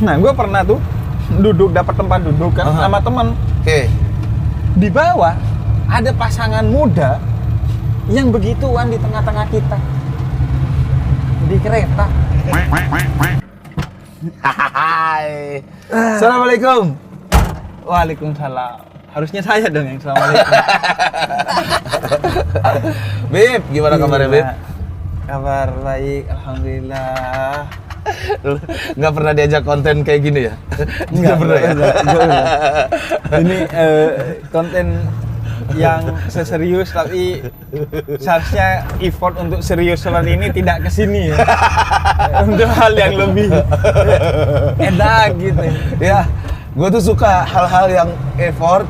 Nah, gue pernah tuh dapat tempat duduk kan sama teman. Oke. Di bawah ada pasangan muda yang begituan di tengah-tengah kita di kereta. Hai. Assalamualaikum. Waalaikumsalam. Harusnya saya dong yang assalamualaikum. Bib, gimana kabarnya, Bib? Kabar baik, alhamdulillah. Nggak pernah diajak konten kayak gini ya? Nggak pernah ya? Enggak. Ini konten yang seserius, tapi seharusnya effort untuk serius seperti ini tidak kesini ya. Untuk hal yang lebih enak gitu Ya, gue tuh suka hal-hal yang effort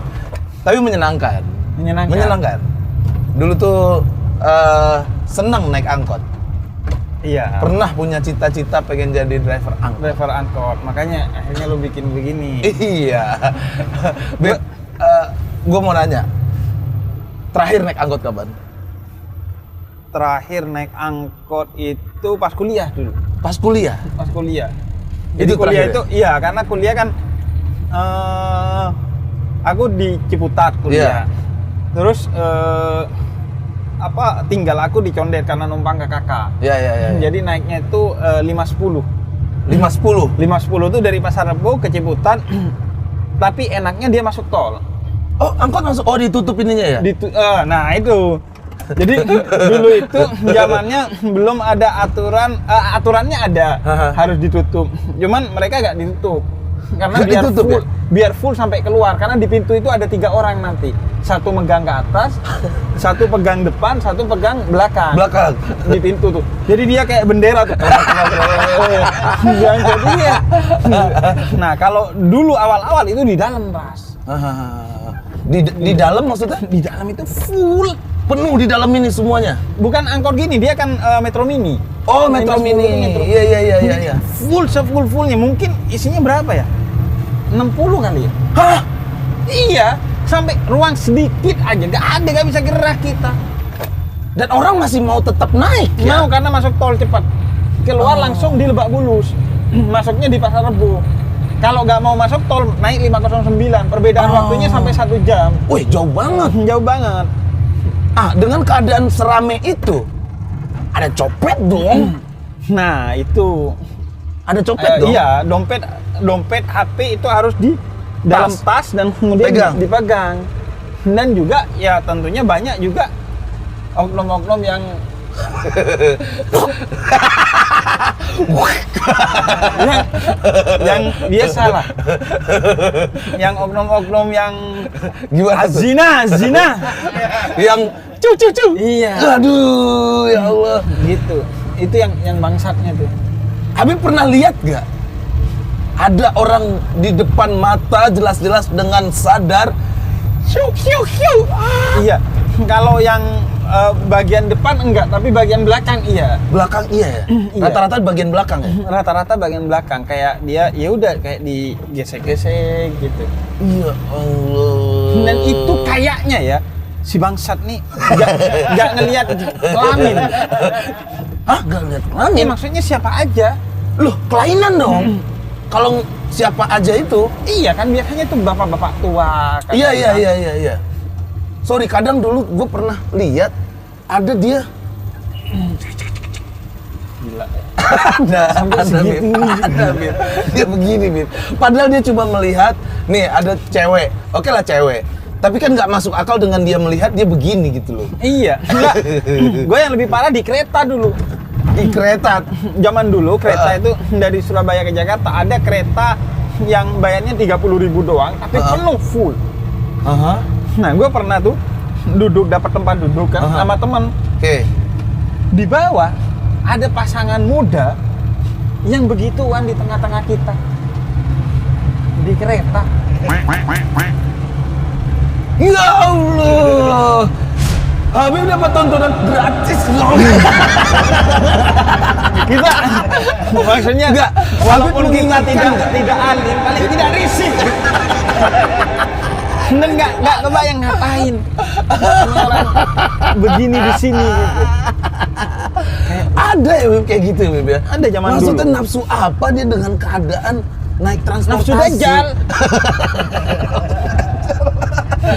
tapi menyenangkan. Menyenangkan. Dulu tuh senang naik angkot. Iya. Pernah punya cita-cita pengen jadi driver angkot. Makanya akhirnya lo bikin begini. Iya. Beb, gue mau nanya. Terakhir naik angkot kapan? Terakhir naik angkot itu pas kuliah dulu. Pas kuliah? Pas kuliah. Jadi Itu kuliah terakhir itu, ya? iya, karena kuliah kan aku di Ciputat kuliah. Iya. Terus tinggal aku di Condet karena numpang ke kakak. Iya. Jadi naiknya itu 510. 510? 510 itu dari Pasar Rebo ke Ciputat. Tapi enaknya dia masuk tol. Oh, angkot masuk. Oh, ditutup ininya ya? Nah, itu. Jadi dulu itu zamannya belum ada aturannya ada harus ditutup. Cuman mereka nggak ditutup. Karena Nggak biar ditutup, full, biar full sampai keluar. Karena di pintu itu ada 3 orang nanti. Satu megang ke atas, satu pegang depan, satu pegang belakang. Di pintu tuh. Jadi dia kayak bendera tuh. Jadi ya. Nah, kalau dulu awal-awal itu di dalam, Ras. Di dalam maksudnya? Di dalam itu full. Penuh di dalam ini semuanya? Bukan angkot gini, dia kan Metro Mini. Oh, Metro Mini. Iya. Full, se-full-fullnya. Mungkin isinya berapa ya? 60 kali ya? Hah? Iya, sampai ruang sedikit aja, nggak bisa gerak kita. Dan orang masih mau tetap naik ya? Mau, karena masuk tol cepat. Keluar langsung di Lebak Bulus. Masuknya di Pasar Rebo. Kalau nggak mau masuk tol, naik 509. Perbedaan waktunya sampai 1 jam. Wih, jauh banget. Jauh banget. Dengan keadaan serame itu, ada copet dong. Nah, itu. Ada copet dong? Iya, dompet HP itu harus di dalam tas dan kemudian dipegang. Dan juga ya tentunya banyak juga oknum-oknum yang yang biasa lah. Yang oknum-oknum yang gimana tuh? Zina. Yang cu. Iya. Aduh, ya Allah. Gitu. Itu yang bangsatnya tuh. Habib pernah lihat gak? Ada orang di depan mata jelas-jelas dengan sadar hiu. Iya. Kalau yang bagian depan enggak, tapi bagian belakang iya. Belakang iya ya? Iya. Rata-rata bagian belakang ya? Rata-rata bagian belakang, kayak dia ya udah kayak digesek-gesek gitu. Ya Allah. Dan itu kayaknya ya si bangsat nih nggak ngelihat kelamin. Hah? Nggak ngeliat Ini kelamin? maksudnya siapa aja? Loh, kelainan dong. Kalau siapa aja itu? Iya kan biasanya tuh bapak-bapak tua. Kan Iya. Sorry, kadang dulu gue pernah lihat ada dia. Gila. Ada, Bib. Dia begini, Bib. Padahal dia cuma melihat, nih ada cewek. Oke lah cewek. Tapi kan nggak masuk akal dengan dia melihat dia begini gitu loh. Iya. Enggak. Gue yang lebih parah di kereta dulu. Di kereta. Zaman dulu kereta itu dari Surabaya ke Jakarta ada kereta yang bayarnya 30.000 doang, tapi penuh full. Nah, gue pernah tuh dapat tempat duduk kan sama teman. Oke. Di bawah ada pasangan muda yang begituan di tengah-tengah kita di kereta. Ya Allah. Habib dapat tontonan gratis loh. Kita maksudnya enggak, walaupun kita tidak alim, paling tidak risih. Dan nggak kebayang ngapain orang begini di sini gitu. Ada ya Bib kayak gitu Bib ya? Ada zaman maksudnya dulu. nafsu apa dia dengan keadaan naik transportasi. Nafsu dajjal.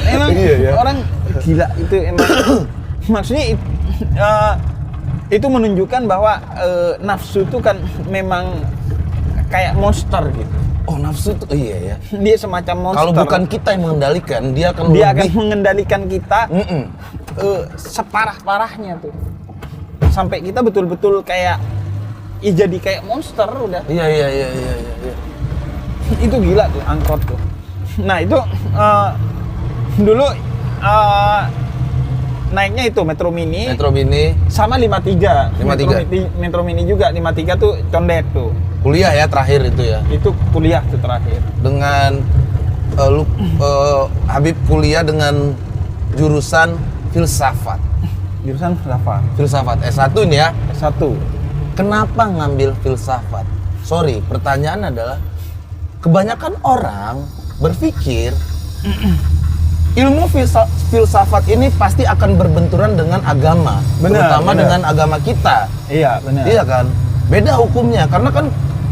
Emang Iya. orang gila itu emang. Maksudnya itu menunjukkan bahwa nafsu itu kan memang kayak monster gitu. Oh, nafsu tuh iya ya. Dia semacam monster. Kalau bukan kita yang mengendalikan, dia akan akan mengendalikan kita Mm-mm. separah-parahnya tuh. Sampai kita betul-betul kayak jadi kayak monster udah. Iya. Itu gila tuh angkot tuh. Nah, itu dulu naiknya itu Metro Mini Metro Mini sama 53. 53. Metro Mini juga 53 tuh condet tuh. kuliah ya terakhir itu ya. Itu kuliah tuh terakhir. Dengan Habib kuliah dengan jurusan filsafat. Jurusan apa? Filsafat S1 ini ya. S1. Kenapa ngambil filsafat? Sorry, pertanyaan adalah kebanyakan orang berpikir ilmu filsafat ini pasti akan berbenturan dengan agama, terutama dengan agama kita. Iya, benar. Iya kan? Beda hukumnya, karena kan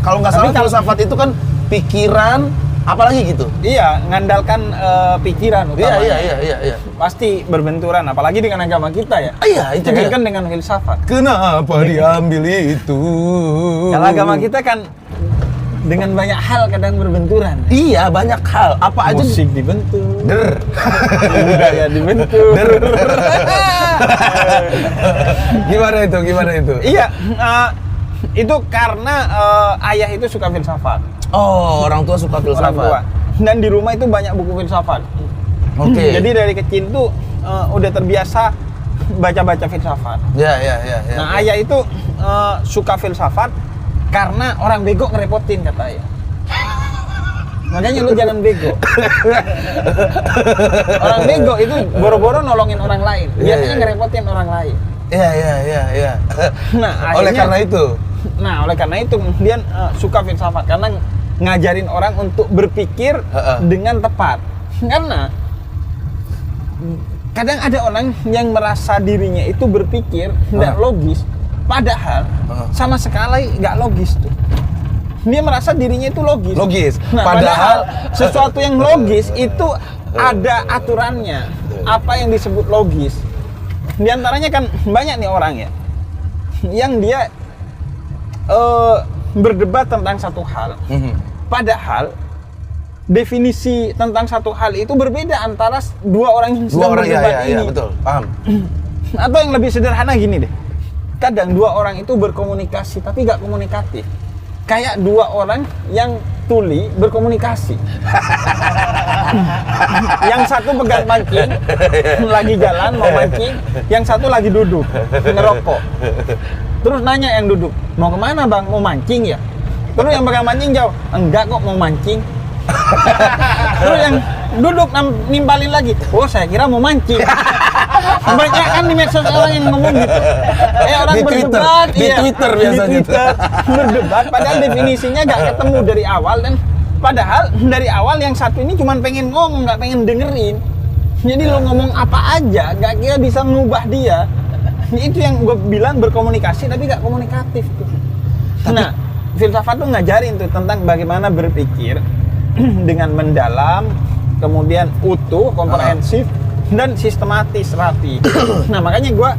kalau nggak salah filsafat itu kan pikiran, apalagi gitu. Iya, ngandalkan pikiran utamanya. Iya. Pasti berbenturan, apalagi dengan agama kita ya. Iya, itu dia. Kan dengan filsafat. Kenapa diambil itu? Kalau agama kita kan dengan banyak hal kadang berbenturan. Iya, banyak hal. Apa aja Musik dibentur, der. budaya dibentur. Der. Gimana itu? Iya, itu karena ayah itu suka filsafat. Oh, orang tua suka filsafat. Orang tua. Dan di rumah itu banyak buku filsafat. Oke. Jadi dari kecil tuh udah terbiasa baca-baca filsafat. Ya. Nah, ayah itu suka filsafat karena orang bego ngerepotin kata ayah. Makanya lu jangan bego. Orang bego itu boro-boro nolongin orang lain. Biasanya ngerepotin orang lain. Iya. Nah, akhirnya, oleh karena itu kemudian suka filsafat karena ngajarin orang untuk berpikir dengan tepat. Karena kadang ada orang yang merasa dirinya itu berpikir tidak logis, padahal sama sekali nggak logis tuh. Dia merasa dirinya itu logis. Nah, padahal sesuatu yang logis itu ada aturannya. Apa yang disebut logis? Di antaranya kan banyak nih orang ya, yang dia berdebat tentang satu hal. Padahal definisi tentang satu hal itu berbeda antara dua orang yang sedang berdebat ini. Iya, betul, paham. Atau yang lebih sederhana gini deh. Kadang dua orang itu berkomunikasi tapi nggak komunikatif. Kayak dua orang yang tuli berkomunikasi. Yang satu pegang pancing, lagi jalan mau mancing, yang satu lagi duduk ngerokok. Terus nanya yang duduk, mau kemana bang? Mau mancing ya? Terus yang pegang mancing jawab, enggak kok mau mancing. Terus yang duduk nimbalin lagi, oh saya kira mau mancing. Banyak kan di medsos orang yang ngomong gitu. Orang di berdebat, Twitter biasanya. Di Twitter berdebat, padahal definisinya nggak ketemu dari awal, dan padahal dari awal yang satu ini cuma pengen ngomong, nggak pengen dengerin. Jadi lo ngomong apa aja, nggak kira bisa mengubah dia. Itu yang gue bilang berkomunikasi tapi nggak komunikatif tuh. Nah, filsafat tuh ngajarin tuh tentang bagaimana berpikir dengan mendalam, kemudian utuh, komprehensif, dan sistematis, rapi. Nah, makanya gue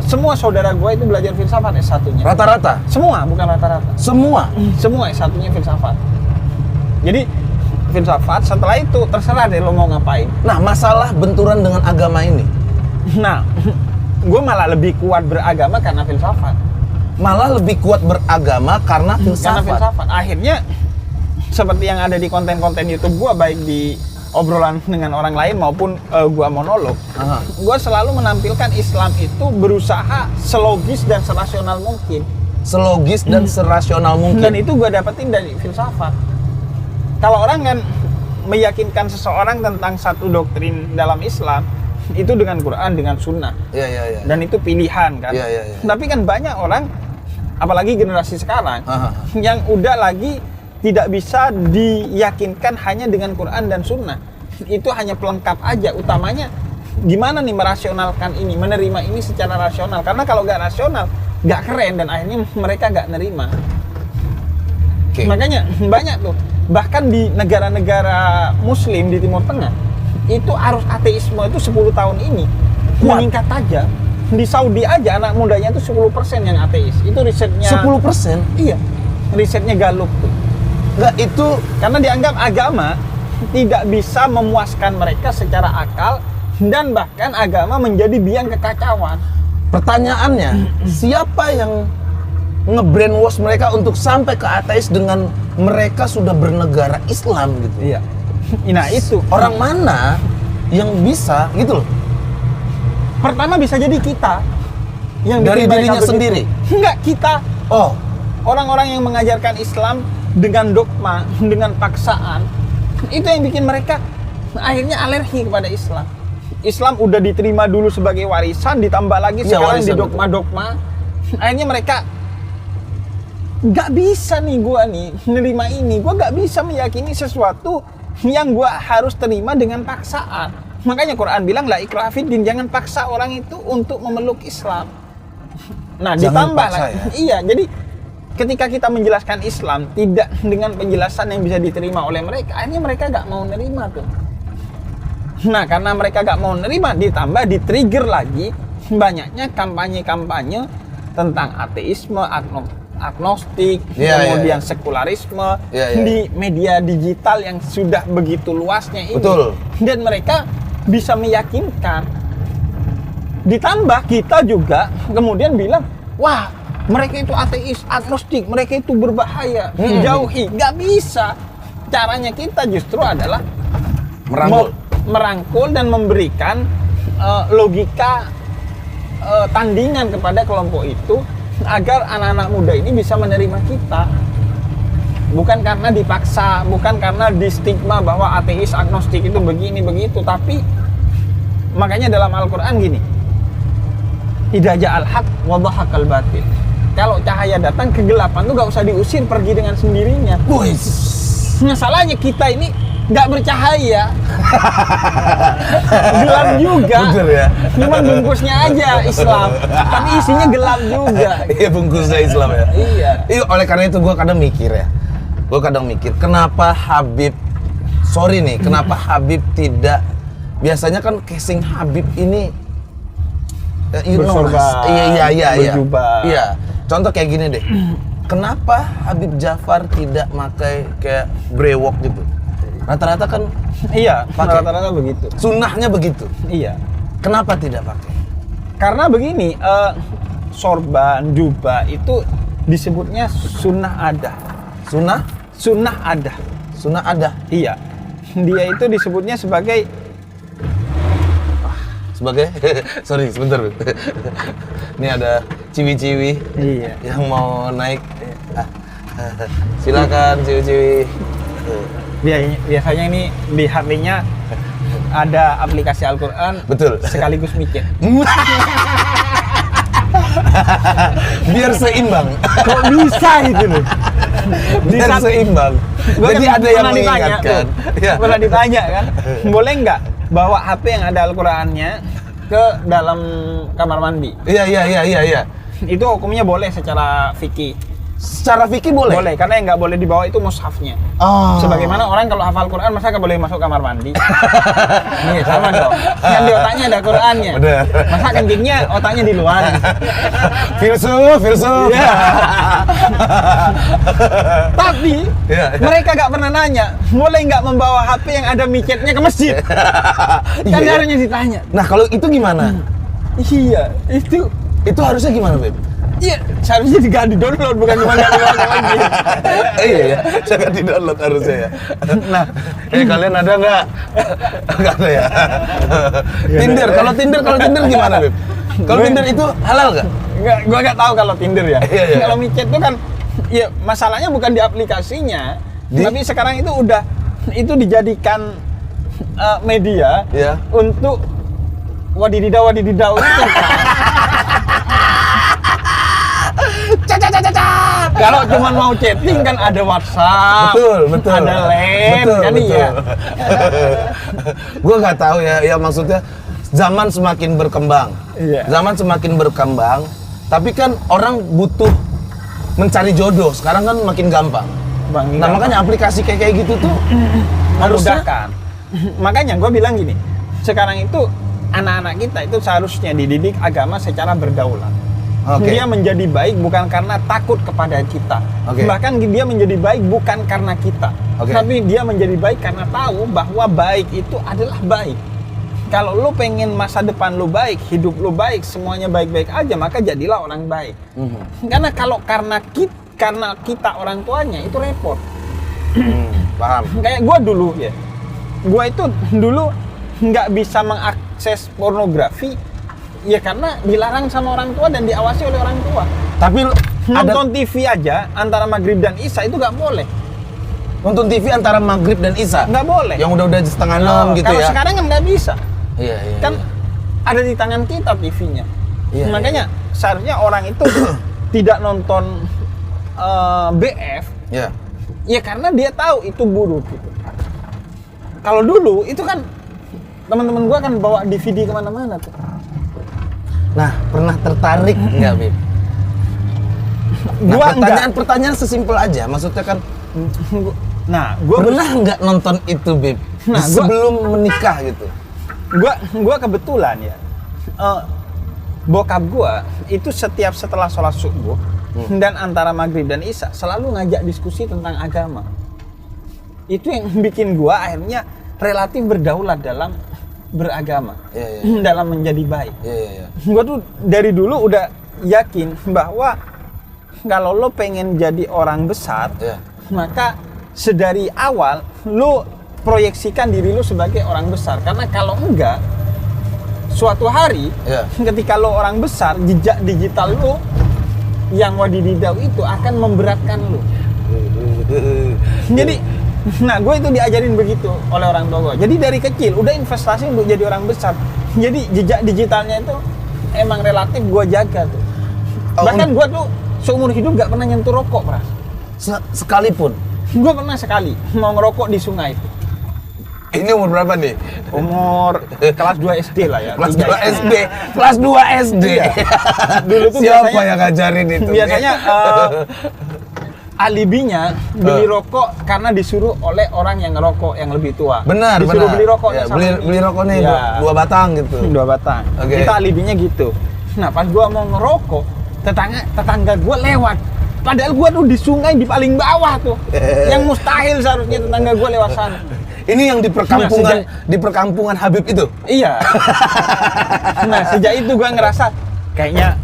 semua saudara gue itu belajar filsafat S1-nya. Rata-rata? Semua, bukan rata-rata. Semua S1-nya filsafat. Jadi filsafat, setelah itu terserah deh lo mau ngapain. Nah, masalah benturan dengan agama ini. Nah, gue malah lebih kuat beragama karena filsafat. Malah lebih kuat beragama karena filsafat. Karena filsafat. Akhirnya seperti yang ada di konten-konten YouTube gue, baik di obrolan dengan orang lain maupun gue monolog, gue selalu menampilkan Islam itu berusaha selogis dan serasional mungkin. Selogis dan serasional mungkin. Dan itu gue dapetin dari filsafat. Kalau orang kan meyakinkan seseorang tentang satu doktrin dalam Islam, itu dengan Quran, dengan Sunnah. Iya. Dan itu pilihan kan. Iya. Tapi kan banyak orang, apalagi generasi sekarang, yang udah lagi tidak bisa diyakinkan hanya dengan Quran dan Sunnah. Itu hanya pelengkap aja. Utamanya gimana nih merasionalkan ini, menerima ini secara rasional. Karena kalau nggak rasional, nggak keren, dan akhirnya mereka nggak nerima. Oke. Makanya banyak tuh. Bahkan di negara-negara Muslim di Timur Tengah itu arus ateisme itu 10 tahun ini meningkat tajam. Di Saudi aja anak mudanya itu 10% yang ateis. Itu risetnya 10%? Iya. Risetnya Gallup tuh. Enggak, itu Karena dianggap agama tidak bisa memuaskan mereka secara akal dan bahkan agama menjadi biang kekacauan. pertanyaannya, siapa yang nge-brainwash mereka untuk sampai ke ateis dengan mereka sudah bernegara Islam gitu? Iya. Nah itu Orang mana yang bisa gitu loh? pertama bisa jadi kita yang Dari bikin mereka dirinya begitu. sendiri? Enggak, kita Oh, orang-orang yang mengajarkan Islam dengan dogma, dengan paksaan, itu yang bikin mereka akhirnya alergi kepada Islam. Islam udah diterima dulu sebagai warisan, ditambah lagi Iya, sekarang warisan, di dogma-dogma. Akhirnya mereka nggak bisa nih gua nih nerima ini. Gua nggak bisa meyakini sesuatu yang gua harus terima dengan paksaan. Makanya Quran bilang la ikraha fiddin, jangan paksa orang itu untuk memeluk Islam. Nah, Jangan ditambah paksa, lagi. ya? Iya, jadi ketika kita menjelaskan Islam tidak dengan penjelasan yang bisa diterima oleh mereka, akhirnya mereka nggak mau nerima tuh. Nah, karena mereka nggak mau nerima, ditambah di-trigger lagi banyaknya kampanye-kampanye tentang ateisme, agnostik, Iya, kemudian iya. sekularisme Iya, iya. di media digital yang sudah begitu luasnya ini. Betul. Dan mereka bisa meyakinkan. Ditambah kita juga kemudian bilang, wah mereka itu ateis, agnostik, mereka itu berbahaya, jauhi. Nggak bisa. Caranya kita justru adalah merangkul. merangkul dan memberikan logika tandingan kepada kelompok itu agar anak-anak muda ini bisa menerima kita. Bukan karena dipaksa, bukan karena di stigma bahwa ateis, agnostik itu begini begitu, tapi makanya dalam Al-Qur'an gini. Idza ja'al haq wa dhahaqal batil. Kalau cahaya datang, kegelapan tuh gak usah diusir, pergi dengan sendirinya. Masalahnya kita ini nggak bercahaya, gelap juga. Betul ya. Cuman bungkusnya aja Islam, tapi isinya gelap juga. Iya, bungkusnya Islam ya. Iya. Iya, oleh karena itu gue kadang mikir ya. Gue kadang mikir, kenapa Habib, sorry nih, kenapa Habib tidak, biasanya kan casing Habib ini you know, Mas. Bersorban, Iya. berjubah. Iya. Contoh kayak gini deh. Kenapa Habib Jafar tidak pakai kayak brewok gitu? Rata-rata kan Iya, Pakai. rata-rata begitu. sunnahnya begitu. Iya. Kenapa tidak pakai? Karena begini, sorban, jubah itu disebutnya sunnah ada. Sunnah? Sunnah ada. Sunnah ada. Iya. Dia itu disebutnya sebagai Sebagai sorry sebentar. Ini ada ciwi-ciwi iya. yang mau naik. Silakan ciwi-ciwi. Biasanya ini di HP-nya ada aplikasi Al-Qur'an Betul. sekaligus micet. Biar seimbang. Kok bisa itu loh? Biar seimbang. Gua Jadi kan ada yang pernah ditanya mengingatkan. tuh, Ya. Pernah ditanya kan, boleh nggak bawa HP yang ada Al-Qur'annya ke dalam kamar mandi? Iya. Itu hukumnya boleh secara fikih. Secara fikih boleh. Boleh, karena yang nggak boleh dibawa itu mushafnya. Oh. Sebagaimana orang kalau hafal Quran masa nggak boleh masuk kamar mandi? Iya sama dong. Kan di otaknya ada Qurannya. Bener. Masa kencingnya otaknya di luar? Filsuf. Iya. Tapi Iya. mereka nggak pernah nanya, boleh nggak membawa HP yang ada micetnya ke masjid? Kan Iya. harusnya ditanya. Nah, kalau itu gimana? Iya, itu Itu harusnya gimana, Beb? iya seharusnya juga di-download bukan cuma nggak dibawa ke masjid. Iya ya, jangan di-download harusnya ya. Nah, Kalian ada nggak? Nggak ada ya. Tinder, kalau Tinder gimana, Beb? Kalau Tinder itu halal nggak? gua nggak tahu kalau Tinder ya. Iya. Kalau micet itu kan, ya masalahnya bukan di aplikasinya, tapi sekarang itu udah dijadikan media Iya. untuk wadididau itu. Kalau cuma mau chatting kan ada WhatsApp, Betul. ada LAN, kan iya. Gue nggak tahu ya maksudnya zaman semakin berkembang. Iya. Zaman semakin berkembang, tapi kan orang butuh mencari jodoh. Sekarang kan makin gampang. Bang. Nah, makanya aplikasi kayak gitu tuh harusnya memudahkan. Makanya gue bilang gini, sekarang itu anak-anak kita itu seharusnya dididik agama secara berdaulat. Oke. Dia menjadi baik bukan karena takut kepada kita. Oke. Bahkan dia menjadi baik bukan karena kita. Oke. Tapi dia menjadi baik karena tahu bahwa baik itu adalah baik. Kalau lo pengen masa depan lo baik, hidup lo baik, semuanya baik-baik aja, maka jadilah orang baik. Karena kalau karena kita orang tuanya itu repot. Paham. Kayak gue dulu ya, gue itu dulu nggak bisa mengakses pornografi ya karena dilarang sama orang tua dan diawasi oleh orang tua. Tapi Nonton TV aja antara maghrib dan isya itu nggak boleh. nonton TV antara maghrib dan isya Nggak boleh. yang udah 5:30 gitu kalau ya. sekarang kan nggak bisa. Iya. Kan ada di tangan kita TV-nya. Iya, Makanya seharusnya orang itu tidak nonton BF Iya. ya karena dia tahu itu buruk gitu. Kalau dulu itu kan teman-teman gua kan bawa DVD kemana-mana tuh. Nah, pernah tertarik nggak, Bib? Gua Pertanyaan sesimpel aja. Maksudnya kan, gua pernah nggak nonton itu, Bib? Nah, sebelum menikah gitu. gua kebetulan ya. Bokap gua itu setiap setelah sholat subuh dan antara maghrib dan isya selalu ngajak diskusi tentang agama. Itu yang bikin gua akhirnya relatif berdaulat dalam beragama, dalam menjadi baik. Gua tuh dari dulu udah yakin bahwa kalau lo pengen jadi orang besar, maka sedari awal lo proyeksikan diri lo sebagai orang besar. Karena kalau enggak, suatu hari ketika lo orang besar, jejak digital lo yang wadididau itu akan memberatkan lo. Jadi, gue itu diajarin begitu oleh orang tua gue. Jadi dari kecil udah investasi untuk jadi orang besar. Jadi jejak digitalnya itu emang relatif gue jaga tuh. Bahkan gue tuh seumur hidup gak pernah nyentuh rokok, Pras. Sekalipun? Gue pernah sekali mau ngerokok di sungai. Ini umur berapa nih? Umur kelas 2 SD lah ya. Kelas 2 SD. Kelas 2 SD. Iya. Dulu tuh siapa yang ngajarin itu? Biasanya alibinya beli rokok karena disuruh oleh orang yang ngerokok yang lebih tua. Benar, disuruh beli rokok ya, beli rokoknya ya. 2 batang gitu. 2 batang. Okay. Kita alibinya gitu. Nah, pas gua mau ngerokok, tetangga gua lewat. Padahal gua tuh di sungai di paling bawah tuh. Yang mustahil seharusnya tetangga gua lewat sana. Ini yang di perkampungan Habib itu? Iya. Nah, sejak itu gua ngerasa kayaknya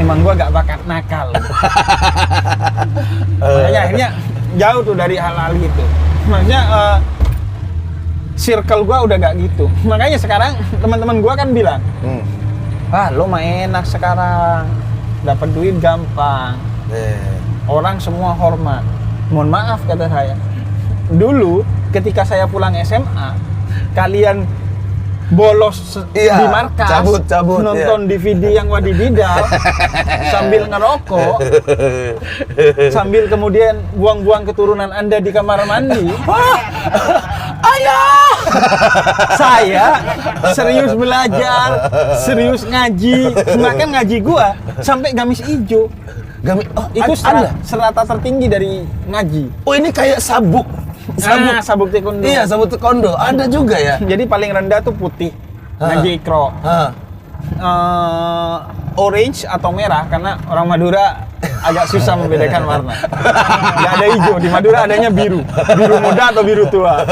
emang gua gak bakat nakal. Makanya akhirnya jauh tuh dari hal-hal gitu. Maksudnya circle gua udah gak gitu. Makanya sekarang teman-teman gua kan bilang, lo mah enak sekarang, dapat duit gampang, orang semua hormat. Mohon maaf kata saya, dulu ketika saya pulang SMA, kalian bolos di markas, cabut, nonton DVD yang wadididau, sambil ngerokok, sambil kemudian buang-buang keturunan Anda di kamar mandi. Ayah! Saya serius belajar, serius ngaji, bahkan ngaji gua sampai gamis hijau. Itu serata tertinggi dari ngaji. Oh, ini kayak sabuk taekwondo. Iya, sabuk taekwondo. Ada juga ya. Jadi paling rendah tuh putih. Ngaji ikro. Orange atau merah karena orang Madura agak susah membedakan warna. Nggak ada hijau, di Madura adanya biru. Biru muda atau biru tua.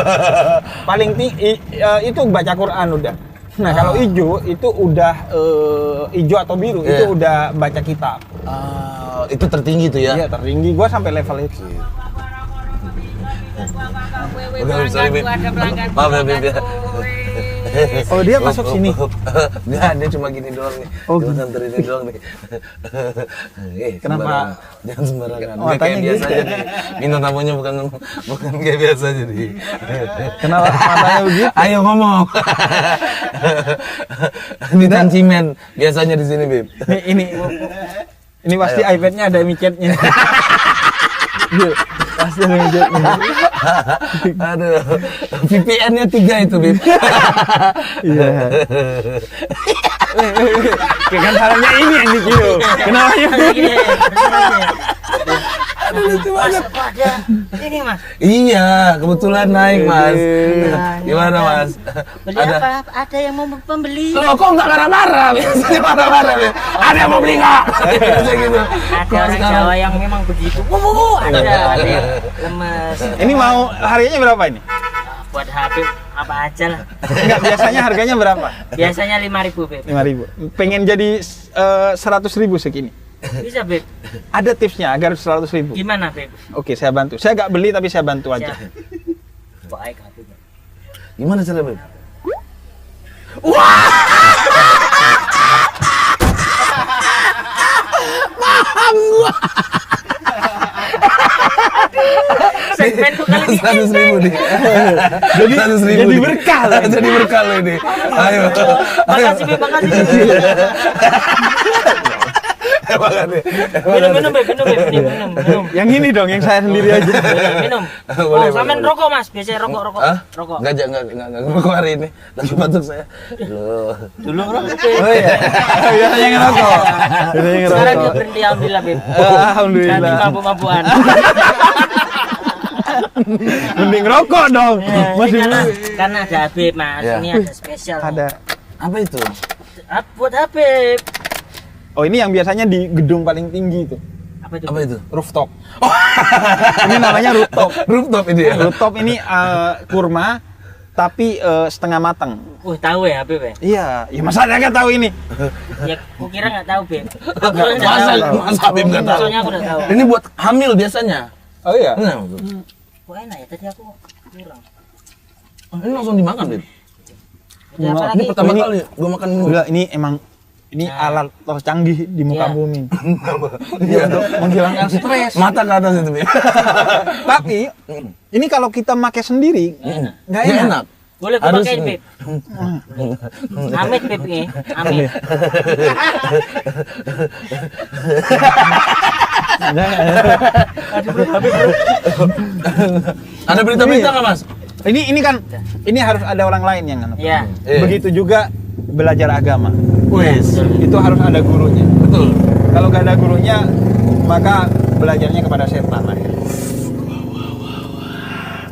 Paling tinggi itu baca Quran udah. Nah, kalau hijau itu udah hijau atau biru itu udah baca kitab. Itu tertinggi tuh ya? Iya, tertinggi. Gua sampai level itu. Maaf ya. Oh, dia masuk sini. Enggak, dia cuma gini doang nih. Cuma santer ini doang nih. Kenapa? Jangan sembarangan. Oh, Kayak gitu. biasa aja nih. Minta tamunya bukan kayak biasa aja nih. Kenapa matanya begitu? Ayo ngomong. Ini cimen biasanya di sini, Bib. Ini pasti iPad-nya ada micetnya. Pasti ada micetnya. Aduh, VPN-nya 3 itu, Bib. Iya. Kan harusnya ini yang dikira. Kenapa ya? Aduh, lucu banget. Mas, kok ada ini Mas? Iya, kebetulan naik Mas. Iya. Gimana Mas? Beli apa? Ada yang mau pembeli. Loh kok nggak marah-marah? Biasanya marah-marah ya. Ada yang mau beli nggak? Biasanya gitu. Ada orang Jawa yang memang begitu. Ada yang lemes. Ini mau harganya berapa ini? Buat Habib apa aja lah. Enggak, biasanya harganya berapa? Biasanya 5.000 Beb. 5.000. Pengen jadi 100.000 segini. Bisa Beb. Ada tipsnya agar 100.000. Gimana Beb? Oke, saya bantu. Saya nggak beli tapi saya bantu aja. Kok aik Habib. Gimana cara Beb? Segmenku kali ini. 100.000 nih. Jadi 100.000. Jadi berkah lah. Jadi berkah loh ini. Ayo. Makasih Beb, makasih. Minum Beb, minum. Yang ini dong, yang saya sendiri aja. Minum. Boleh, Oh, sampean boleh. rokok Mas, biasanya rokok. Hah? Rokok. Enggak ngerokok hari ini. Lagi batuk saya. Loh. Dulu rokok. Oh iya. Biasanya ngerokok. Biasanya Sekarang dia ngerokok. berhenti alhamdulillah Beb. Alhamdulillah. Ganti mabuk-mabukan. Mending rokok dong. Masih Karena ada Habib Mas, Ya. ini ada spesial. ada. Apa itu? Buat Habib. Oh, ini yang biasanya di gedung paling tinggi itu. Apa itu? Apa itu? Rooftop. Ini namanya rooftop. Rooftop ini ya. Rooftop ini kurma tapi setengah matang. Tahu ya Habib ya? Iya, ya masa dia nggak tahu ini? Ya, kukira nggak tahu Beb. Masa Habib nggak tahu? Soalnya aku udah tahu. Ini buat hamil biasanya. Oh iya. Nah, Kok enak ya? Tadi aku kurang. ini langsung dimakan, Beb. Ada apa Ini lagi? Pertama Ini- kali gua makan ini. Gila, ini emang ini alat tercanggih di muka Iya. bumi. Iya. Untuk menghilangkan stres. Mata ke atas itu, Beb. Tapi ini kalau kita pakai sendiri nggak Nggak enak. Boleh aku Harus pakein nih. Beb. Amit Beb ini. Amit. Ada berita-berita nggak, Mas? Ini kan ini harus ada orang lain yang nganu. Ya. Begitu juga belajar agama. Wes. Itu harus ada gurunya. Betul. Kalau nggak ada gurunya, maka belajarnya kepada setan lah.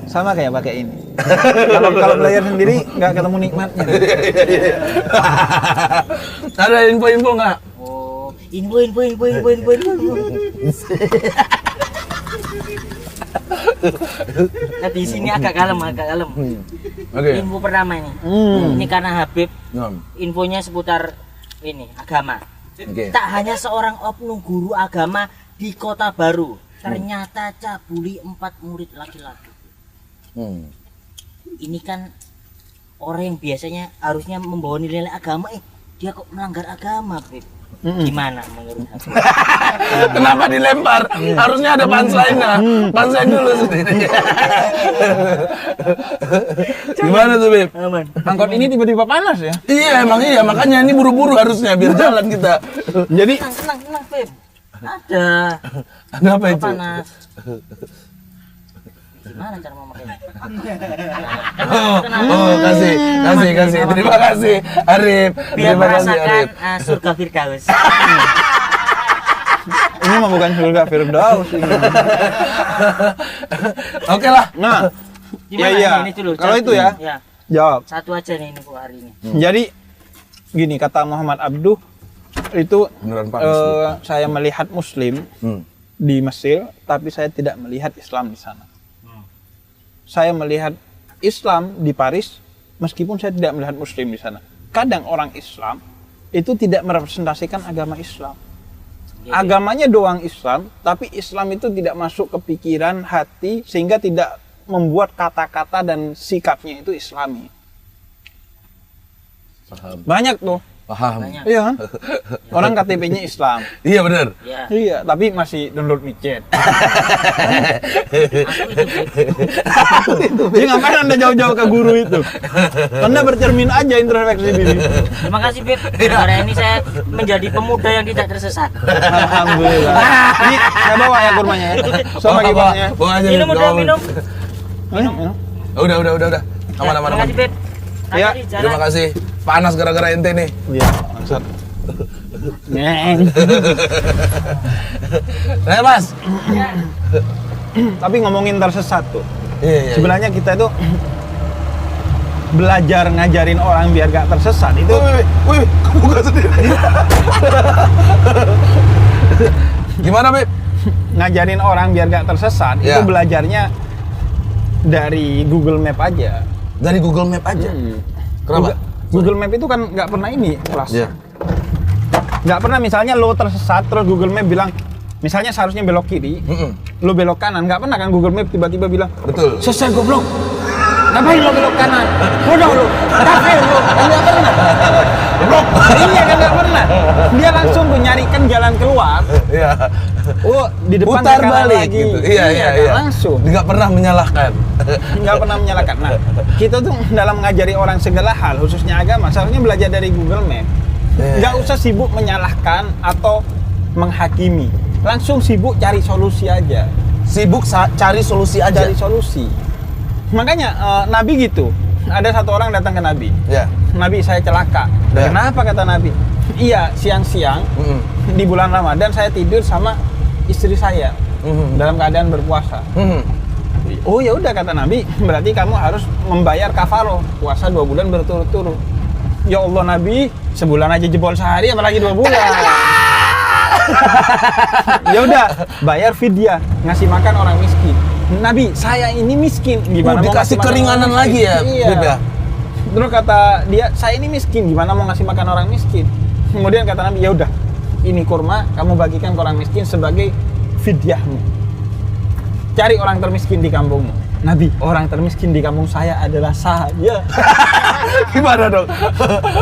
Sama kayak pakai ini. Kalau belajar sendiri nggak ketemu nikmatnya. Ada info-info nggak? Oh, info. Nah, di sini agak kalem. Oke. Info pertama ini. Ini karena Habib infonya seputar ini agama. Oke. Tak hanya seorang oknum guru agama di Kota Baru, ternyata cabuli 4 murid laki-laki. Ini kan orang yang biasanya harusnya membawa nilai agama, dia kok melanggar agama, Beb. Gimana menurut Habib? Kenapa dilempar? Harusnya ada punchline-nya. Punchline dulu sendiri. Gimana tuh, Beb? Aman. Angkot ini tiba-tiba panas ya. Iya, emang iya. Makanya ini buru-buru harusnya biar jalan kita. Jadi Tenang, Beb. Ada. Ada apa itu? Panas. Gimana cara memakainya? Oh, kasih. Terima kasih, Arif. Biar Terima kasih, merasakan Arif. surga Firdaus. ini mah bukan surga Firdaus ini. Oke lah. Nah, Gimana iya. ini dulu? Kalau itu ya, Ya, jawab. satu aja nih info hari ini. Jadi gini kata Muhammad Abduh itu Beneran panas, saya melihat Muslim di Mesir, tapi saya tidak melihat Islam di sana. Saya melihat Islam di Paris, meskipun saya tidak melihat Muslim di sana. Kadang orang Islam itu tidak merepresentasikan agama Islam. Jadi, Agamanya doang Islam, tapi Islam itu tidak masuk ke pikiran, hati, sehingga tidak membuat kata-kata dan sikapnya itu Islami. Paham. Banyak tuh. Paham. banyak. Iya kan? Orang KTP-nya Islam. Iya benar. Ya. Iya, tapi masih download micet. Jadi ngapain Anda jauh-jauh ke guru itu? Anda bercermin aja introspeksi diri. Terima kasih, Beb. Hari ini saya menjadi pemuda yang tidak tersesat. Alhamdulillah. Ini saya bawa ya kurmanya ya. Sama kibarnya. Bawa aja. Minum udah, minum. Minum. Udah. Aman. Terima kasih, Beb. Ya, Hati-hati, jalan. Terima kasih. Panas gara-gara ente nih. Iya, bangsat. Neng. Nah, Mas. Tapi ngomongin tersesat tuh. Iya. Sebenarnya kita itu belajar ngajarin orang biar gak tersesat itu. Wih, kamu gak sendiri. Gimana, Beb? Ngajarin orang biar gak tersesat itu Ya. belajarnya dari Google Map aja. Dari Google Map aja. Kenapa? Google Map itu kan nggak pernah ini, Pras. Iya. Nggak pernah misalnya lo tersesat terus Google Map bilang misalnya seharusnya belok kiri, lo belok kanan. Nggak pernah kan Google Map tiba-tiba bilang Betul. sesat goblok. Ngapain lo belok kanan? Bodoh lo, kafir lo. Kan nggak pernah. Goblok. Iya kan nggak pernah. Dia langsung tuh nyarikan jalan keluar. Iya. Oh, di depan Putar kanan balik lagi. gitu. Iya. kan, langsung. Nggak pernah menyalahkan. Nggak pernah menyalahkan. Nah, kita tuh dalam mengajari orang segala hal, khususnya agama, seharusnya belajar dari Google Map. Nggak usah sibuk menyalahkan atau menghakimi. Langsung sibuk cari solusi aja. Sibuk cari solusi aja. Cari solusi. Makanya Nabi gitu. Ada satu orang datang ke Nabi. Ya. Nabi, saya celaka. Ya. Kenapa kata Nabi? Iya, siang-siang di bulan Ramadan saya tidur sama istri saya dalam keadaan berpuasa. Oh ya udah kata Nabi, berarti kamu harus membayar kafaroh puasa 2 bulan berturut-turut. Ya Allah Nabi, sebulan aja jebol sehari apalagi 2 bulan. Ya udah, bayar fidyah, ngasih makan orang miskin. Nabi, saya ini miskin, gimana mau dikasih ngasih makan keringanan orang lagi miskin? ya, Iya. Beb ya? Terus kata dia, saya ini miskin, gimana mau ngasih makan orang miskin? Kemudian kata Nabi, ya udah, ini kurma kamu bagikan ke orang miskin sebagai fidyahmu. Cari orang termiskin di kampungmu. Nabi, orang termiskin di kampung saya adalah saya. Gimana dong?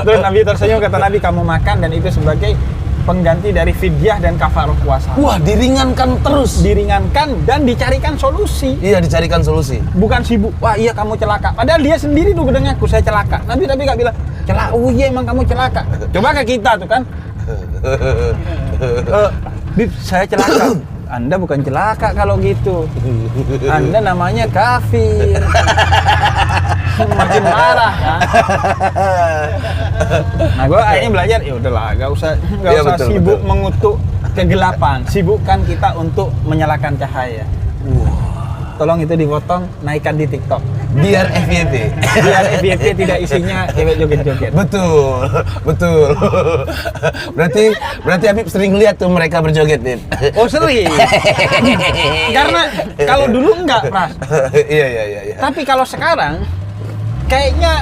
Terus Nabi tersenyum, kata Nabi, kamu makan dan itu sebagai pengganti dari fidyah dan kafaroh puasa. Wah, diringankan terus. Diringankan dan dicarikan solusi. Iya, dicarikan solusi. Bukan sibuk, wah iya kamu celaka. Padahal dia sendiri tuh udah ngaku saya celaka. Nabi gak bilang, celaka, oh iya emang kamu celaka. Coba ke kita tuh kan. Bib, saya celaka. Anda bukan celaka kalau gitu. Anda namanya kafir. Makin marah kan. Nah, gue akhirnya belajar, ya udahlah, gak usah Iya, betul, sibuk betul. mengutuk kegelapan. Sibukkan kita untuk menyalakan cahaya. Tolong itu dipotong, naikkan di TikTok. Biar FYP. Biar FYP tidak isinya cewek joget-joget. Betul. Berarti Habib sering lihat tuh mereka berjoget, Bib. Oh sering. Karena kalau dulu enggak, Pras. Iya. Tapi kalau sekarang kayaknya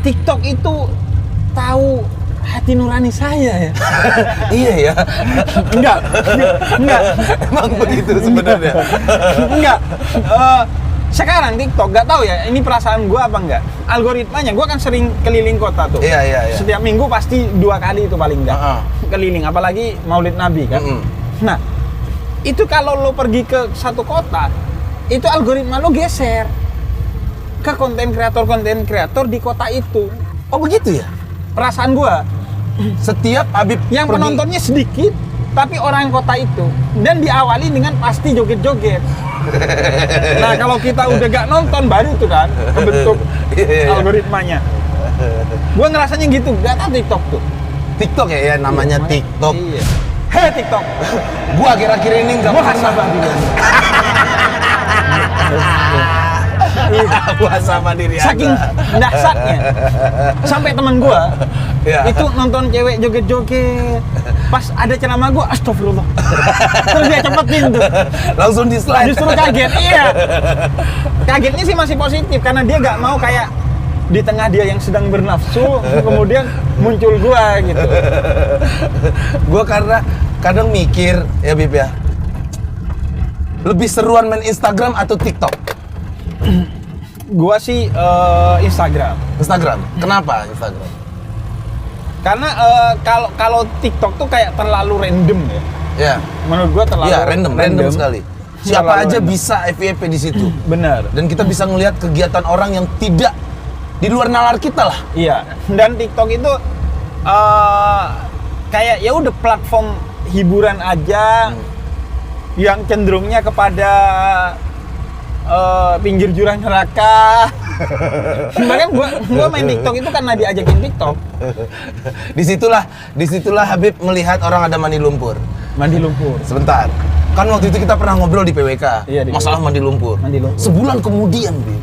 TikTok itu tahu hati nurani saya ya. Iya ya. Enggak. Emang begitu sebenarnya. Enggak. Sekarang TikTok nggak tahu ya, ini perasaan gua apa enggak. Algoritmanya, gua kan sering keliling kota tuh. Iya. Setiap minggu pasti 2 kali itu paling enggak. Keliling, apalagi Maulid Nabi kan. Nah, itu kalau lo pergi ke satu kota, itu algoritma lo geser ke konten kreator di kota itu. Oh begitu ya? Perasaan gua, Setiap Habib yang pergi- penontonnya sedikit, tapi orang kota itu, dan diawali dengan pasti joget-joget. Nah kalau kita udah gak nonton baru tuh kan kebentuk Iya. algoritmanya. Gua ngerasanya gitu, gak tau TikTok tuh. TikTok ya, namanya TikTok. Iya. Hei TikTok, Gua akhir-akhir ini nggak gua puasa. sama diri. Puasa sama diri Saking dahsyatnya, sampai teman gua Iya. itu nonton cewek joget-joget. Pas ada ceramah gua, astagfirullah. Terus dia cepetin tuh. langsung di slide. Justru kaget, iya. Kagetnya sih masih positif karena dia nggak mau kayak di tengah dia yang sedang bernafsu, kemudian muncul gua gitu. Gua karena kadang mikir ya Bib ya, lebih seruan main Instagram atau TikTok? Gua sih Instagram. Instagram. Kenapa Instagram? Karena kalau TikTok tuh kayak terlalu random ya. Ya. Menurut gua terlalu Iya, random sekali. Siapa Terlalu aja random. bisa FYP di situ. Bener. Dan kita bisa ngelihat kegiatan orang yang tidak di luar nalar kita lah. Iya. Dan TikTok itu kayak ya udah platform hiburan aja yang cenderungnya kepada pinggir jurang neraka. Bahkan gua main TikTok itu karena diajakin TikTok. Disitulah Habib melihat orang ada mandi lumpur. Mandi lumpur. Sebentar. Kan waktu itu kita pernah ngobrol di PWK. Iya, di masalah PWK. mandi lumpur. Mandi lumpur. Sebulan kemudian, Bib,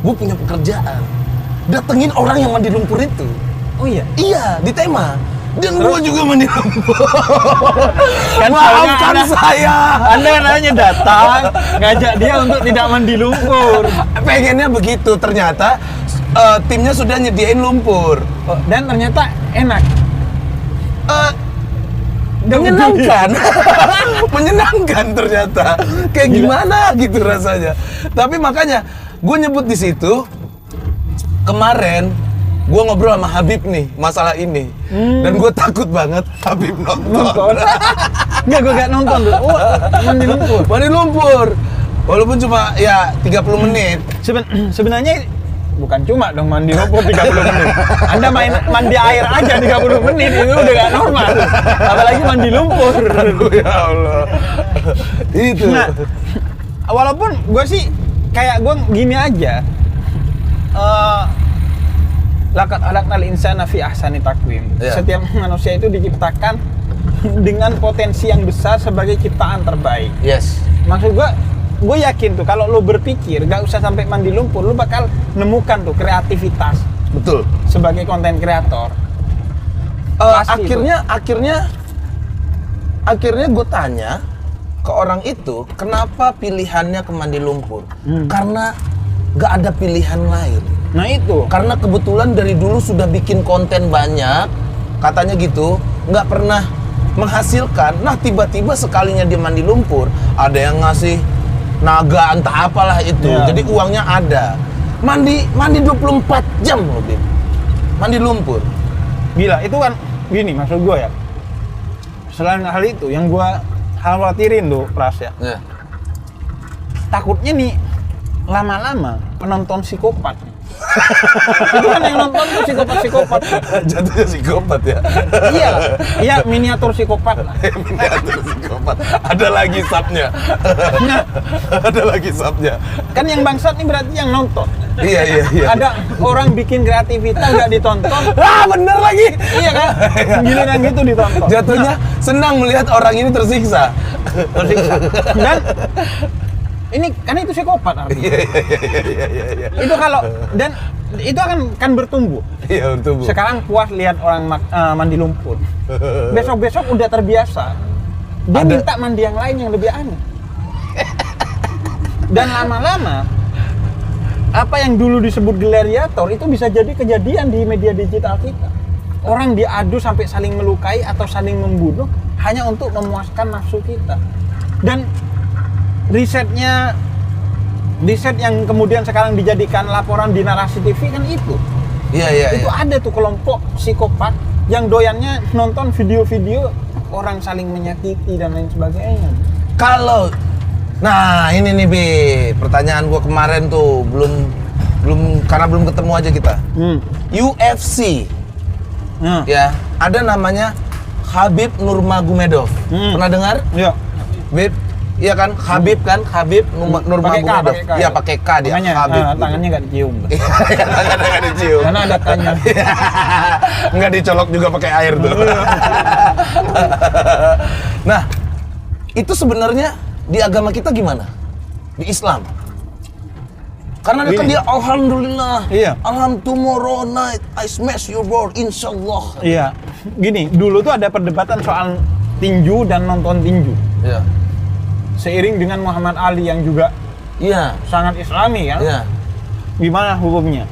gue punya pekerjaan. Datengin orang yang mandi lumpur itu. Oh iya. Iya, di tema. Dan gue juga mandi lumpur. Kan Maafkan saya. Anda katanya datang ngajak dia untuk tidak mandi lumpur. Pengennya begitu, ternyata timnya sudah nyediain lumpur. Oh, dan ternyata enak. Menyenangkan. Menyenangkan ternyata. Kayak gimana gitu rasanya. Tapi makanya gue nyebut di situ kemarin gue ngobrol sama Habib nih masalah ini. Dan gue takut banget Habib nonton. Enggak, gue gak nonton dulu. Oh, mandi lumpur. Mandi lumpur. Walaupun cuma ya 30 menit. Sebenarnya bukan cuma dong mandi lumpur 30 menit. Anda mandi air aja 30 menit itu udah gak normal. Apalagi mandi lumpur. Aduh, ya Allah. Itu. Nah, walaupun gue sih kayak gue gini aja. Laqad khalaqnal insana fi ahsani taqwim. Ya. Setiap manusia itu diciptakan dengan potensi yang besar sebagai ciptaan terbaik. Yes. Maksud gue yakin tuh kalau lo berpikir gak usah sampai mandi lumpur, lo bakal nemukan tuh kreativitas Betul. sebagai konten kreator. Pasti akhirnya gue tanya ke orang itu, kenapa pilihannya ke mandi lumpur? Karena gak ada pilihan lain. Nah itu. Karena kebetulan dari dulu sudah bikin konten banyak, katanya gitu, nggak pernah menghasilkan. Nah tiba-tiba sekalinya dia mandi lumpur, ada yang ngasih naga entah apalah itu. Ya. Jadi uangnya ada. Mandi 24 jam loh, Bib. Mandi lumpur. Gila, itu kan gini maksud gue ya. Selain hal itu, yang gue khawatirin tuh, Pras ya. Ya. Takutnya nih, lama-lama penonton psikopat. Itu kan yang nonton tuh psikopat-psikopat. Jatuhnya psikopat ya. Iya, miniatur psikopat lah. Miniatur psikopat. Ada lagi subnya. Nah, Ada lagi subnya. kan yang bangsat nih berarti yang nonton. Iya. Ada orang bikin kreativitas nggak ditonton. Ah, bener lagi. Iya kan? Giliran gitu ditonton. Jatuhnya senang melihat orang ini tersiksa. Tersiksa. Dan ini kan itu psikopat artinya. Iya. Itu kalau dan itu akan bertumbuh. Iya, untuk Bu. Sekarang puas lihat orang mandi lumpur. Besok-besok udah terbiasa. Dia minta mandi yang lain yang lebih aneh. Dan lama-lama apa yang dulu disebut gladiator itu bisa jadi kejadian di media digital kita. Orang diadu sampai saling melukai atau saling membunuh hanya untuk memuaskan nafsu kita. Dan riset yang kemudian sekarang dijadikan laporan di Narasi TV kan itu. Iya. Itu ada tuh kelompok psikopat yang doyannya nonton video-video orang saling menyakiti dan lain sebagainya. Nah ini nih Bi, pertanyaan gua kemarin tuh karena belum ketemu aja kita. UFC, ya ada namanya Khabib Nurmagomedov. Pernah dengar? Iya. Bib, iya kan? Habib Nurmagomedov. Pakai K. Iya pakai K dia. Makanya Habib. tangannya nggak dicium. Tangannya nggak dicium. Karena ada K-nya. Nggak dicolok juga pakai air tuh. Nah, itu sebenarnya di agama kita gimana? Di Islam. Karena kan dia alhamdulillah. Iya. Tomorrow night I smash your board insyaallah. Iya. Gini, dulu tuh ada perdebatan soal tinju dan nonton tinju. Iya. Seiring dengan Muhammad Ali yang juga Iya. sangat Islami kan? Iya. Gimana hukumnya?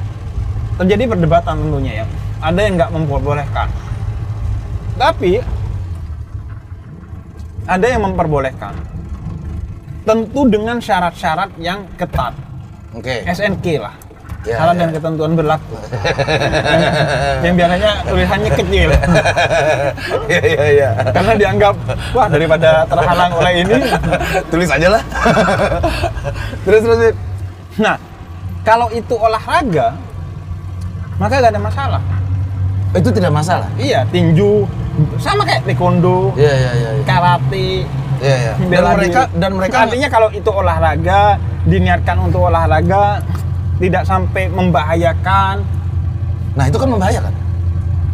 Terjadi perdebatan tentunya ya. Ada yang nggak memperbolehkan. Tapi ada yang memperbolehkan. Tentu dengan syarat-syarat yang ketat. Oke. SNK lah. Ya, Syarat ya. dan ketentuan berlaku. yang biasanya tulisannya kecil. Iya. Karena dianggap, wah daripada terhalang oleh ini. Tulis aja lah. Terus. Nah, kalau itu olahraga, maka gak ada masalah. Itu tidak masalah. Iya, tinju, sama kayak taekwondo, Iya. karate, Iya, iya. Bela Dan mereka artinya kalau itu olahraga, diniatkan untuk olahraga, tidak sampai membahayakan. nah itu kan membahayakan.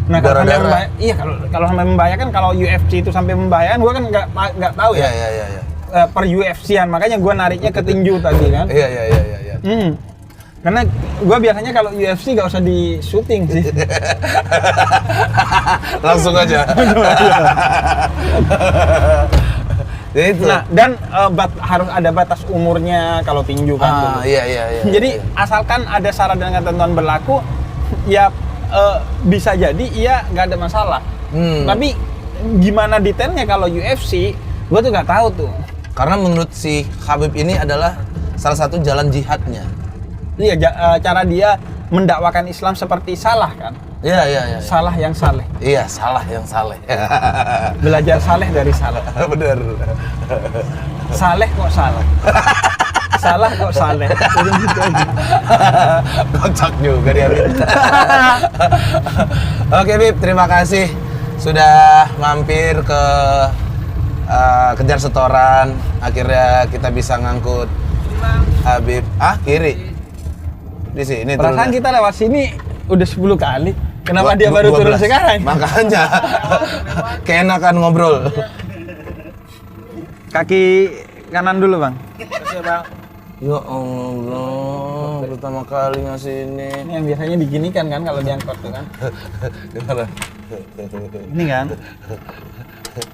Nah, kalau sampai Darah-darah. iya kalau sampai membahayakan, kalau UFC itu sampai membahayakan, gua kan nggak tahu ya. Iya. Per UFC-an, makanya gua nariknya ke tinju tadi kan. Iya. Karena gua biasanya kalau UFC gak usah di syuting sih. Langsung aja. Ya itu. Nah, dan harus ada batas umurnya kalau tinju kan dulu. Iya. Jadi asalkan ada syarat dan ketentuan berlaku, ya bisa jadi iya nggak ada masalah. Tapi gimana detailnya kalau UFC, gua tuh nggak tahu tuh. Karena menurut si Khabib ini adalah salah satu jalan jihadnya. Iya, cara dia mendakwakan Islam seperti salah kan? Iya. Salah yang saleh. Iya, salah yang saleh. Belajar saleh dari salah. Bener. Saleh kok salah. Salah kok saleh. Jadi gitu aja. Kocak juga dia. Oke, Bib, terima kasih sudah mampir ke Kejar Setoran. Akhirnya kita bisa ngangkut Habib. Kiri. Di sini Perasaan turunnya. kita lewat sini udah 10 kali. Kenapa dia 12. baru turun sekarang? Makanya keenakan ngobrol. Kaki kanan dulu, Bang. Ya Allah, pertama kali ngasih ini. Ini yang biasanya diginikan kan kalau diangkut tuh kan. Gimana? Ini kan.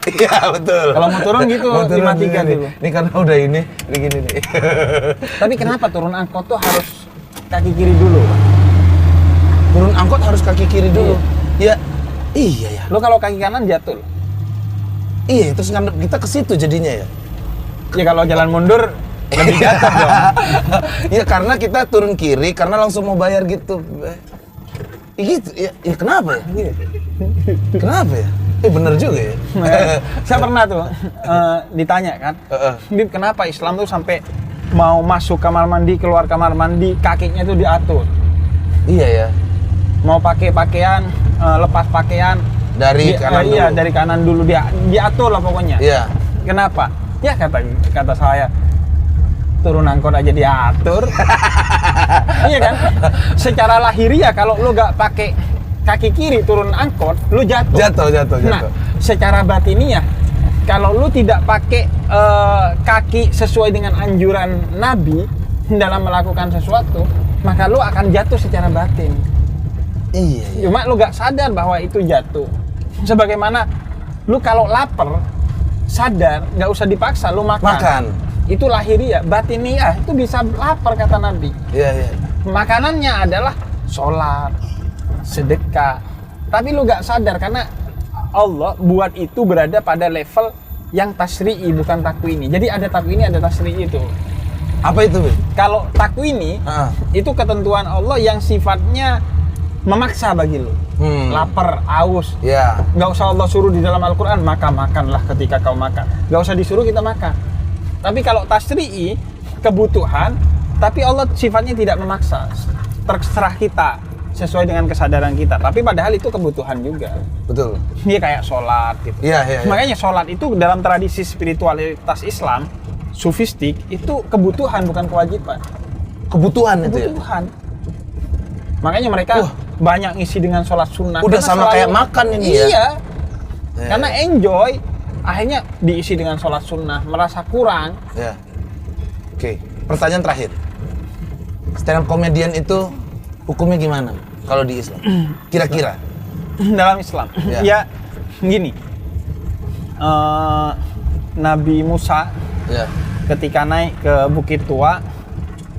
Iya betul. Kalau mau turun gitu, Mau turun 53 gini. dulu. Ini karena udah ini gini nih. Tapi kenapa turun angkot tuh harus kaki kiri dulu, Bang? Turun angkot harus kaki kiri dulu. Ya, iya ya. Lo kalau kaki kanan jatuh. Iya, terus kita ke situ jadinya ya. Ya kalau jalan mundur lebih jatuh dong. Ya karena kita turun kiri karena langsung mau bayar gitu. Gitu ya, kenapa ya? Kenapa ya? Bener juga ya. Saya pernah tuh ditanya kan, Bib, kenapa Islam tuh sampai mau masuk kamar mandi, keluar kamar mandi, kakinya tuh diatur. Iya ya. Mau pakai pakaian, lepas pakaian Dari kanan dulu. Iya, dari kanan dulu diatur lah pokoknya. Iya. Kenapa? Ya kata saya, turun angkot aja diatur. Iya kan? Secara lahiriah kalau lu gak pakai kaki kiri turun angkot, lu jatuh. Jatuh. Nah, secara batiniah, kalau lu tidak pakai kaki sesuai dengan anjuran Nabi dalam melakukan sesuatu, maka lu akan jatuh secara batin. Iya. Cuma lu gak sadar bahwa itu jatuh. Sebagaimana lu kalau lapar, sadar, gak usah dipaksa, lu makan. Itu lahiriah, batiniah, itu bisa lapar kata Nabi. Iya. Makanannya adalah sholat, sedekah. Tapi lu gak sadar karena Allah buat itu berada pada level yang tasri'i bukan takwini. Jadi ada takwini, ada tasri'i itu. Apa itu, Bib? Kalau takwini itu ketentuan Allah yang sifatnya memaksa bagi lu. Lapar, aus. Ya. Gak usah Allah suruh di dalam Al-Quran, maka makanlah ketika kau makan. Gak usah disuruh kita makan. Tapi kalau tasri'i, kebutuhan, tapi Allah sifatnya tidak memaksa. Terserah kita sesuai dengan kesadaran kita. Tapi padahal itu kebutuhan juga. Betul. Dia kayak sholat gitu. Iya. Makanya sholat itu dalam tradisi spiritualitas Islam, sufistik, itu kebutuhan bukan kewajiban. Kebutuhan itu ya? Kebutuhan. Makanya mereka banyak ngisi dengan sholat sunnah. Udah Karena sama kayak makan ini ya? Iya. Karena enjoy, akhirnya diisi dengan sholat sunnah, merasa kurang. Ya. Oke, pertanyaan terakhir. Stand up komedian itu hukumnya gimana kalau di Islam? Kira-kira? Dalam Islam. Ya, gini. Nabi Musa ketika naik ke Bukit Tua,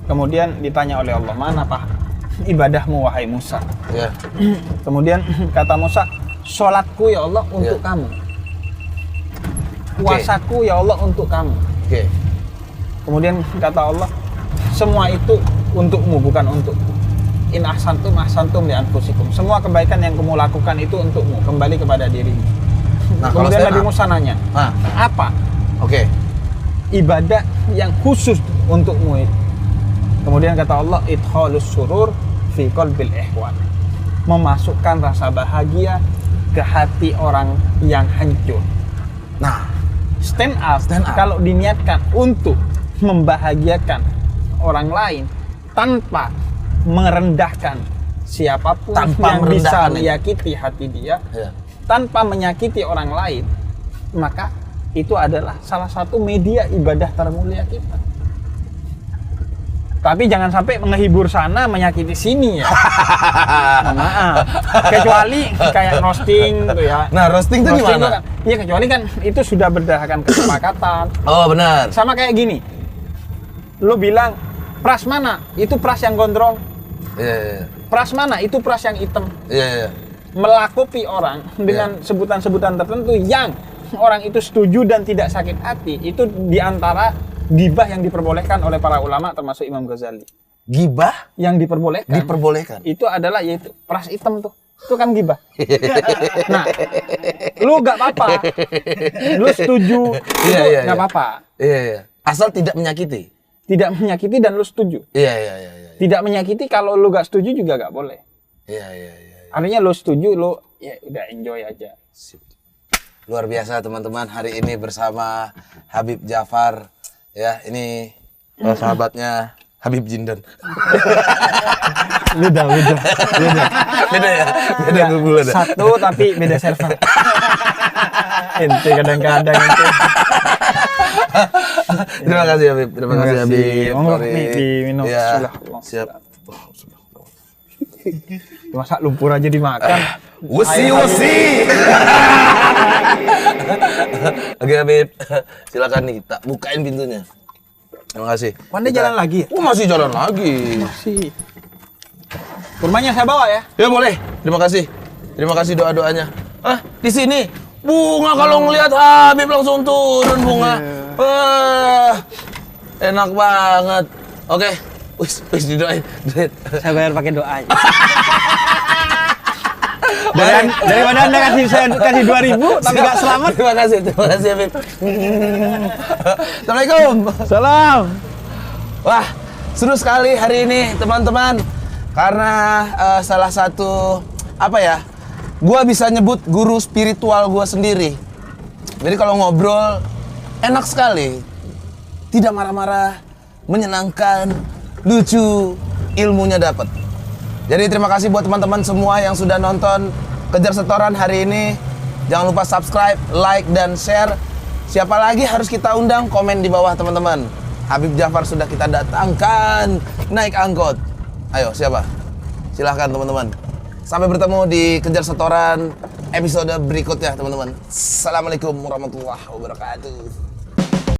kemudian ditanya oleh Allah, mana Pak ibadahmu wahai Musa? Ya. Kemudian kata Musa, sholatku ya Allah untuk kamu. Puasaku ya Allah untuk kamu. Kemudian kata Allah, semua itu untukmu bukan untukku. In ahsantum ahsantum li anfusikum. Semua kebaikan yang kamu lakukan itu untukmu, kembali kepada dirimu. Nah, kemudian Nabi Musa nanya, apa? Ibadah yang khusus untukmu itu. Kemudian kata Allah, idkhalus surur fi qalbil ihwan. Memasukkan rasa bahagia ke hati orang yang hancur. Nah, stand up, Stand up. kalau diniatkan untuk membahagiakan orang lain tanpa merendahkan siapapun Tanpa yang bisa merendahkan itu. menyakiti hati dia, Ya. tanpa menyakiti orang lain, maka itu adalah salah satu media ibadah termulia kita. Tapi jangan sampai menghibur sana, menyakiti sini ya. Mohon maaf. Kecuali kayak roasting tuh ya. Nah, roasting itu Roasting gimana? Iya, kecuali kan itu sudah berdasarkan kesepakatan. Oh, benar. Sama kayak gini. Lu bilang, pras mana? Itu pras yang gondrong. Iya, iya. Pras mana? Itu pras yang hitam. Iya, iya. Melakupi orang dengan sebutan-sebutan tertentu yang orang itu setuju dan tidak sakit hati, itu diantara gibah yang diperbolehkan oleh para ulama termasuk Imam Ghazali. Gibah Yang diperbolehkan diperbolehkan. itu adalah yaitu pras hitam tuh. Itu kan gibah. Nah, lu nggak apa-apa. Lu setuju, Iya, itu iya, nggak iya. apa-apa. Iya, iya. Asal tidak menyakiti. Tidak menyakiti dan lu setuju. Iya, iya, iya, iya. Tidak menyakiti kalau lu nggak setuju juga nggak boleh. Iya, iya, iya. Artinya lu setuju, lu ya udah enjoy aja. Sip. Luar biasa teman-teman, hari ini bersama Habib Jafar. Ya, ini sahabatnya Habib Jindan. Beda. Beda ya? Beda bulan ya? Satu tapi beda server. Ente kadang-kadang ente. Terima kasih Habib, terima kasih Habib. Monggo Mari. nih diminum. Ya, Bismillah. siap. Masa lumpur aja dimakan. Wesi. Oke Habib, silakan nih, tak bukain pintunya. Terima kasih. Wanda jalan lagi ya? Oh, masih jalan lagi. Masih. Kurmanya saya bawa ya. Ya boleh. Terima kasih. Terima kasih doa-doanya. Ah, di sini bunga kalau ngelihat Habib langsung turun bunga. Enak banget. Oke. Wis didoain. Saya bayar pakai doa aja. Daripada Anda kasih 2.000 tapi nggak selamat. Terima kasih Habib. Assalamualaikum. Salam. Wah, seru sekali hari ini teman-teman. Karena salah satu apa ya? Gua bisa nyebut guru spiritual gua sendiri. Jadi kalau ngobrol enak sekali. Tidak marah-marah, menyenangkan, lucu, ilmunya dapat. Jadi terima kasih buat teman-teman semua yang sudah nonton Kejar Setoran hari ini. Jangan lupa subscribe, like, dan share. Siapa lagi harus kita undang? Komen di bawah teman-teman. Habib Jafar sudah kita datangkan naik angkot. Ayo siapa? Silahkan teman-teman. Sampai bertemu di Kejar Setoran episode berikutnya teman-teman. Assalamualaikum warahmatullahi wabarakatuh.